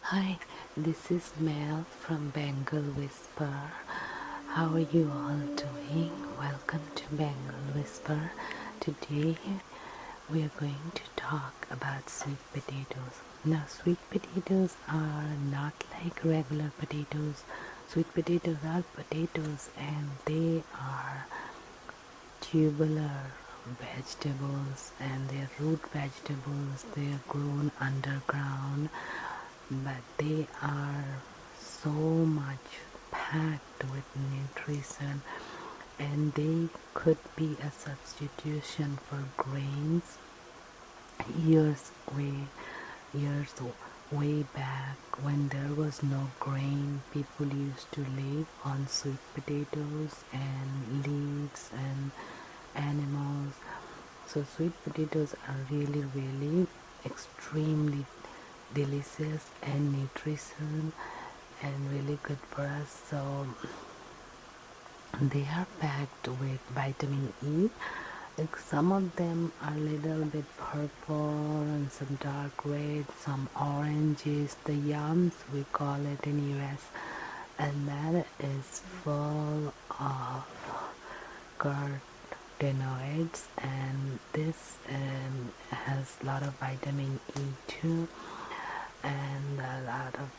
Hi, this is Mel from Bangle Whisper. How are you all doing? Welcome to Bangle Whisper. Today we are going to talk about sweet potatoes. Now, sweet potatoes are not like regular potatoes. Sweet potatoes are potatoes and they are tubular vegetables and they're root vegetables. They are grown underground, but they are so much packed with nutrition, and they could be a substitution for grains. years way Years way back, when there was no grain, people used to live on sweet potatoes and leaves and animals. So sweet potatoes are really extremely delicious and nutrition and really good for us. So they are packed with vitamin E. Like some of them are a little bit purple and some dark red, some oranges, the yams we call it in US, and that is full of carotenoids, and this has a lot of vitamin E too, and a lot of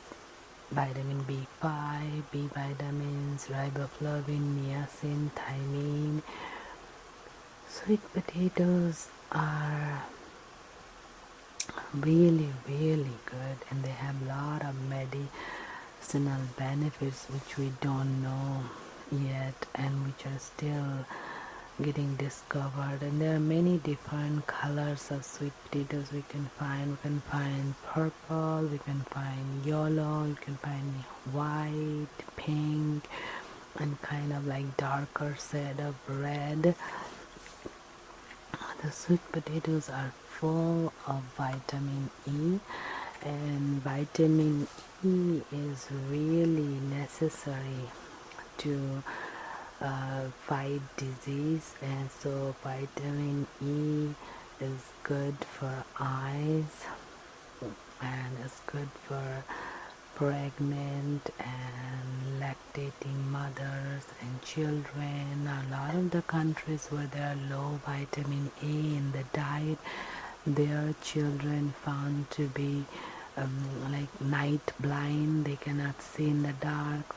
vitamin B5, B vitamins, riboflavin, niacin, thiamine. Sweet potatoes are really good, and they have a lot of medicinal benefits which we don't know yet and which are still getting discovered. And there are many different colors of sweet potatoes we can find. We can find purple, we can find yellow, you can find white, pink, and kind of like darker shade of red. The sweet potatoes are full of vitamin E, and vitamin E is really necessary to fight disease, and so vitamin E is good for eyes and is good for pregnant and lactating mothers and children. A lot of the countries where there are low vitamin A in the diet, their children found to be like night blind. They cannot see in the dark.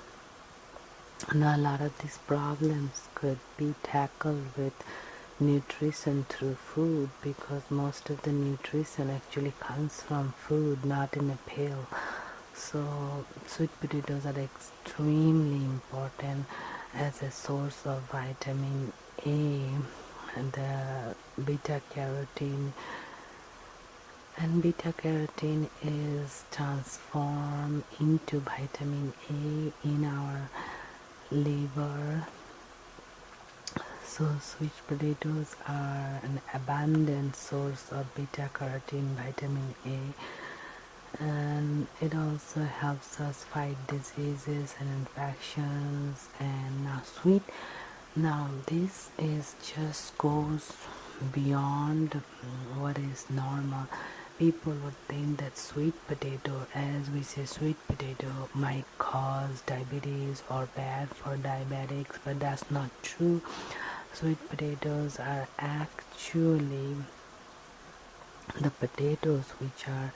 And a lot of these problems could be tackled with nutrition through food, because most of the nutrition actually comes from food, not in a pill. So sweet potatoes are extremely important as a source of vitamin A, and the beta carotene. And beta carotene is transformed into vitamin A in our liver. So sweet potatoes are an abundant source of beta carotene, vitamin A, and it also helps us fight diseases and infections. And now this is just goes beyond what is normal. People would think that sweet potato, as we say sweet potato, might cause diabetes or bad for diabetics, but that's not true. Sweet potatoes are actually the potatoes which are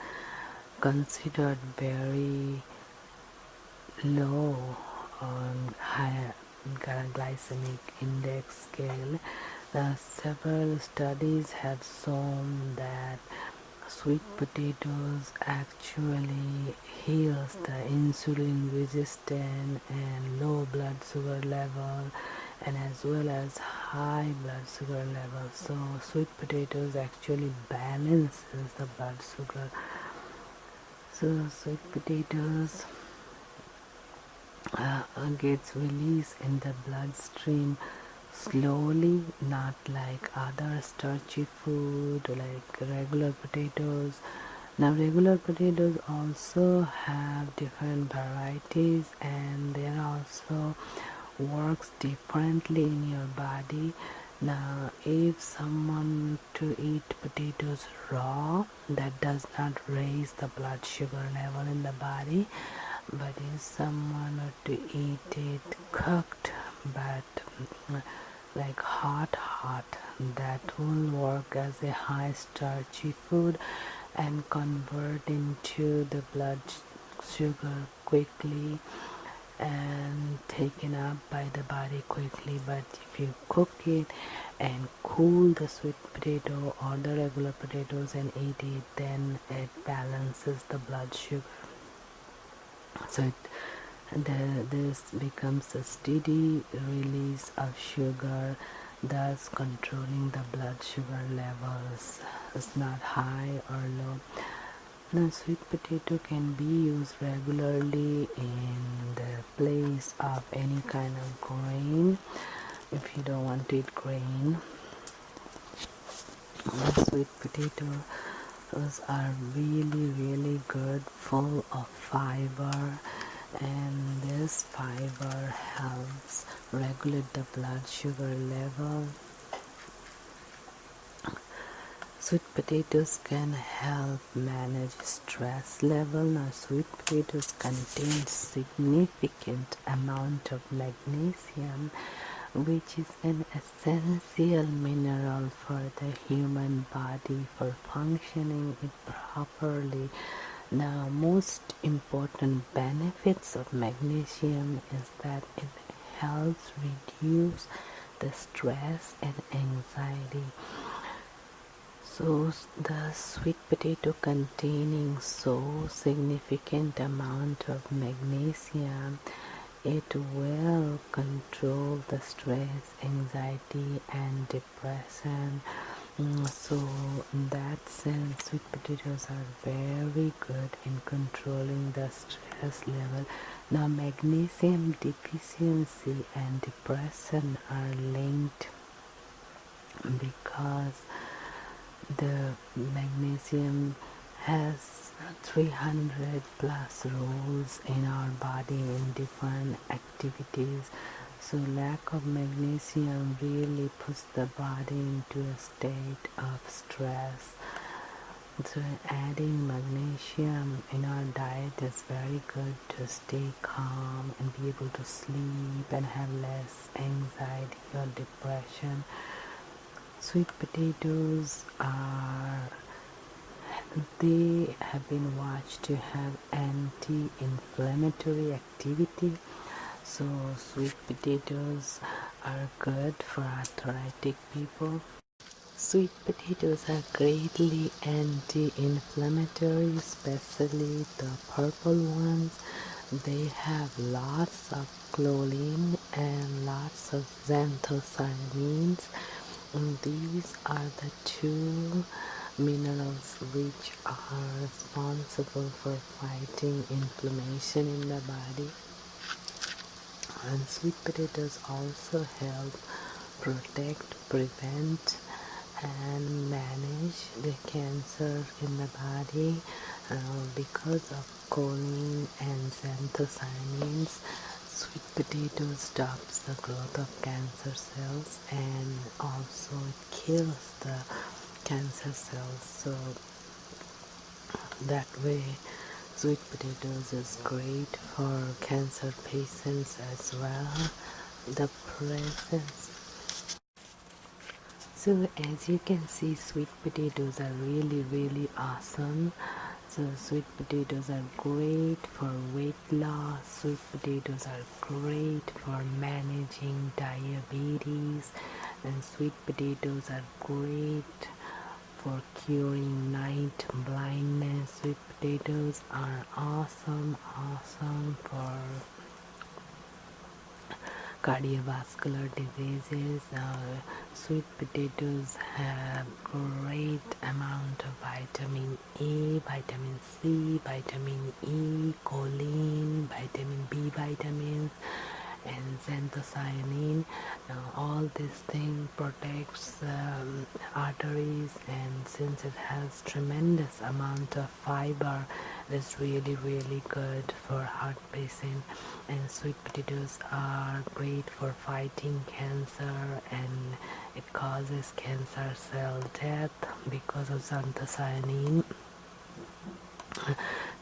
considered very low on higher glycemic index scale. Several studies have shown that sweet potatoes actually heals the insulin resistant and low blood sugar level, and as well as high blood sugar level. So sweet potatoes actually balances the blood sugar. So sweet potatoes gets released in the bloodstream slowly, not like other starchy food like regular potatoes. Now regular potatoes also have different varieties, and they also works differently in your body. Now, if someone to eat potatoes raw, that does not raise the blood sugar level in the body, but if someone were to eat it cooked, but like hot, that will work as a high starchy food and convert into the blood sugar quickly and taken up by the body quickly. But if you cook it and cool the sweet potato or the regular potatoes and eat it, then it balances the blood sugar. So this becomes a steady release of sugar, thus controlling the blood sugar levels. It's not high or low. Now, sweet potato can be used regularly in the place of any kind of grain. If you don't want to eat grain, sweet potatoes are really good, full of fiber, and this fiber helps regulate the blood sugar level. Sweet potatoes can help manage stress level. Now, sweet potatoes contain significant amount of magnesium, which is an essential mineral for the human body for functioning it properly. Now, most important benefits of magnesium is that it helps reduce the stress and anxiety. So the sweet potato containing so significant amount of magnesium, it will control the stress, anxiety and depression. So in that sense, sweet potatoes are very good in controlling the stress level. Now, magnesium deficiency and depression are linked because the magnesium has 300 plus roles in our body in different activities. So lack of magnesium really puts the body into a state of stress. So adding magnesium in our diet is very good to stay calm and be able to sleep and have less anxiety or depression. Sweet potatoes they have been watched to have anti-inflammatory activity. So sweet potatoes are good for arthritic people. Sweet potatoes are greatly anti-inflammatory, especially the purple ones. They have lots of choline and lots of xanthocyanins. And these are the two minerals which are responsible for fighting inflammation in the body. And sweet potatoes also help protect, prevent and manage the cancer in the body because of choline and xanthocyanins. Sweet potato stops the growth of cancer cells and also kills the cancer cells. So that way sweet potatoes is great for cancer patients as well. The presence. So as you can see, sweet potatoes are really awesome. So sweet potatoes are great for weight loss. Sweet potatoes are great for managing diabetes, and sweet potatoes are great for curing night blindness. Sweet potatoes are awesome for cardiovascular diseases. Sweet potatoes have great amount of vitamin A, vitamin C, vitamin E, choline, vitamin B vitamins, and xanthocyanin. Now all this thing protects arteries, and since it has tremendous amount of fiber It's really good for heart patient. And sweet potatoes are great for fighting cancer, and it causes cancer cell death because of xanthocyanin.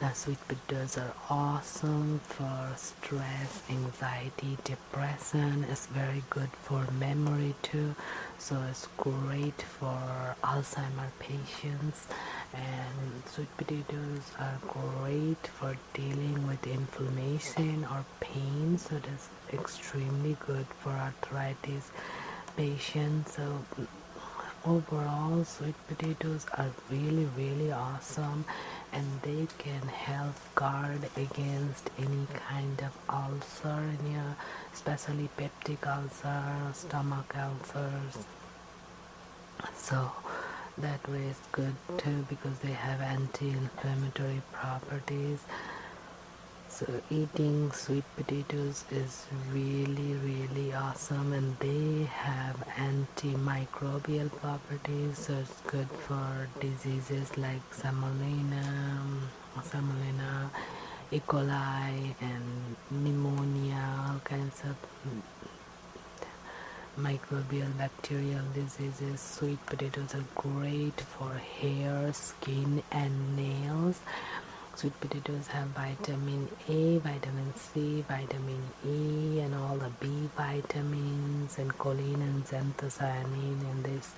Now, sweet potatoes are awesome for stress, anxiety, depression. It's very good for memory too. So it's great for Alzheimer patients. And sweet potatoes are great for dealing with inflammation or pain. So that's extremely good for arthritis patients. So overall, sweet potatoes are really awesome, and they can help guard against any kind of ulcer in your, especially peptic ulcer, stomach ulcers. So that way it's good too because they have anti-inflammatory properties. So eating sweet potatoes is really awesome, and they have antimicrobial properties, so it's good for diseases like salmonella, E. coli, and pneumonia, all kinds of microbial bacterial diseases. Sweet potatoes are great for hair, skin, and nails. Sweet potatoes have vitamin A, vitamin C, vitamin E, and all the B vitamins, and choline and xanthocyanin. And this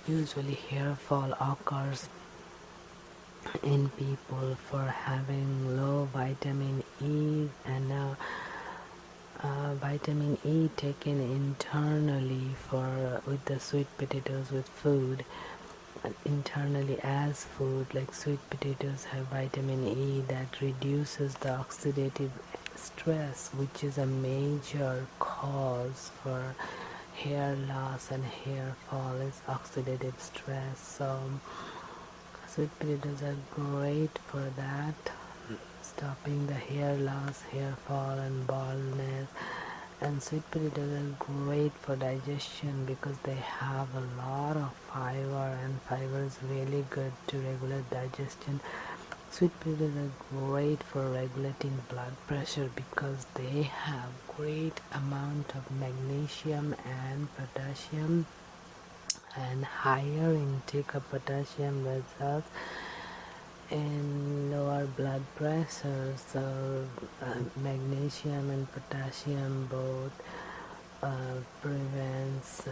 usually hair fall occurs in people for having low vitamin E, and vitamin E taken internally for with the sweet potatoes with food. Internally as food, like sweet potatoes have vitamin E that reduces the oxidative stress, which is a major cause for hair loss and hair fall, is oxidative stress. So sweet potatoes are great for that, stopping the hair loss, hair fall, and baldness. And sweet potatoes are great for digestion because they have a lot of fiber, and fiber is really good to regulate digestion. Sweet potatoes are great for regulating blood pressure because they have great amount of magnesium and potassium, and higher intake of potassium results in lower blood pressure. So magnesium and potassium both prevents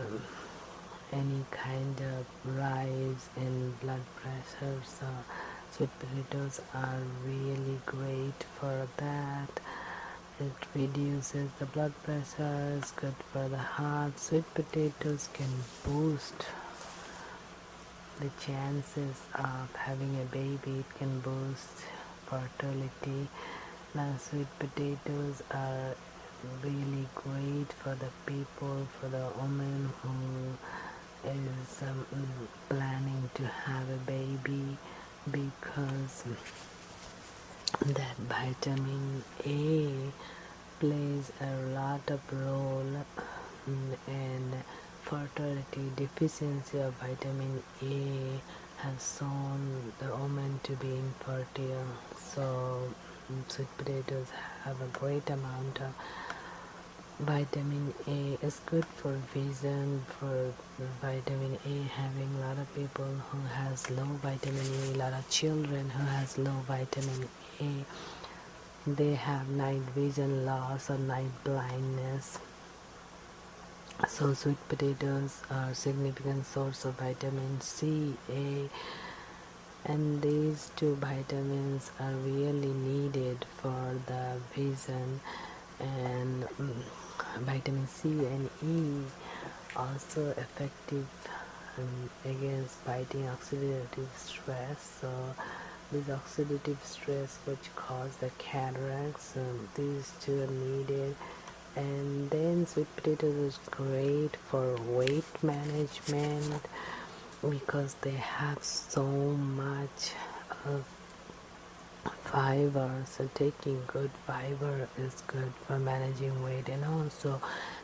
any kind of rise in blood pressure. So sweet potatoes are really great for that. It reduces the blood pressure, it's good for the heart. Sweet potatoes can boost the chances of having a baby. It can boost fertility. Now sweet potatoes are really great for the people, for the woman who is planning to have a baby, because that vitamin A plays a lot of role in fertility. Deficiency of vitamin A has shown the woman to be infertile. So sweet potatoes have a great amount of vitamin A. Is good for vision. For vitamin A, having a lot of people who has low vitamin A, a lot of children who has low vitamin A, they have night vision loss or night blindness. So sweet potatoes are significant source of vitamin C, A, and these two vitamins are really needed for the vision. And vitamin C and E also effective against fighting oxidative stress. So this oxidative stress which cause the cataracts, these two are needed. And then sweet potatoes is great for weight management because they have so much fiber. So taking good fiber is good for managing weight, and also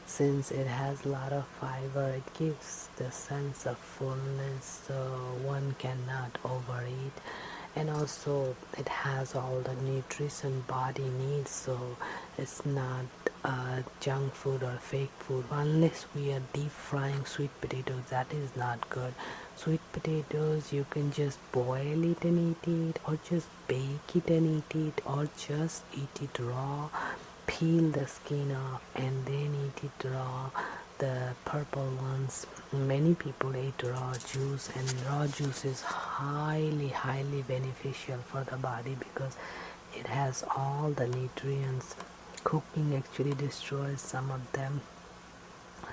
since it has a lot of fiber, it gives the sense of fullness, so one cannot overeat. and also it has all the nutrition body needs, so it's not junk food or fake food. Unless we are deep frying sweet potatoes, that is not good. Sweet potatoes, you can just boil it and eat it, or just bake it and eat it, or just eat it raw, peel the skin off and then eat it raw. The purple ones, many people eat raw juice, and raw juice is highly beneficial for the body because it has all the nutrients. Cooking actually destroys some of them.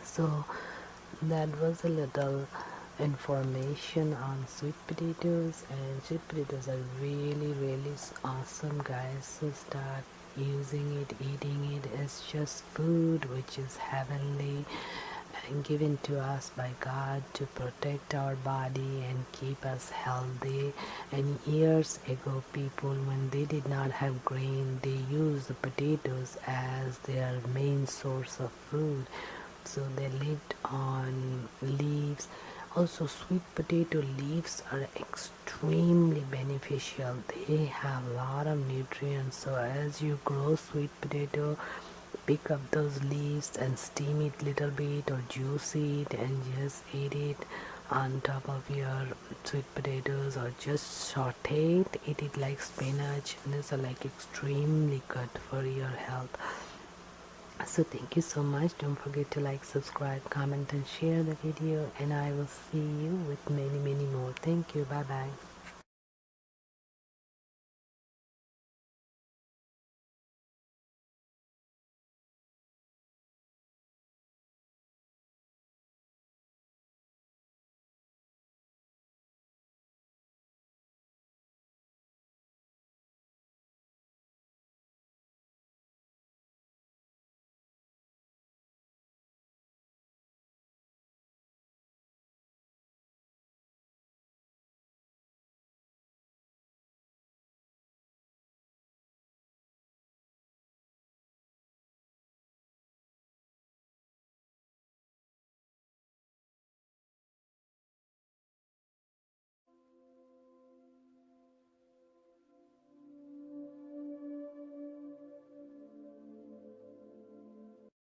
So that was a little information on sweet potatoes, and sweet potatoes are really awesome, guys. So start using it, eating it. It's just food which is heavenly and given to us by God to protect our body and keep us healthy. And years ago, people, when they did not have grain, they used the potatoes as their main source of food. So they lived on leaves. Also, sweet potato leaves are extremely beneficial. They have a lot of nutrients. So as you grow sweet potato, pick up those leaves and steam it little bit or juice it and just eat it on top of your sweet potatoes, or just saute it, eat it like spinach. And these are like extremely good for your health. So thank you so much. Don't forget to like, subscribe, comment and share the video, and I will see you with many more. Thank you. Bye bye.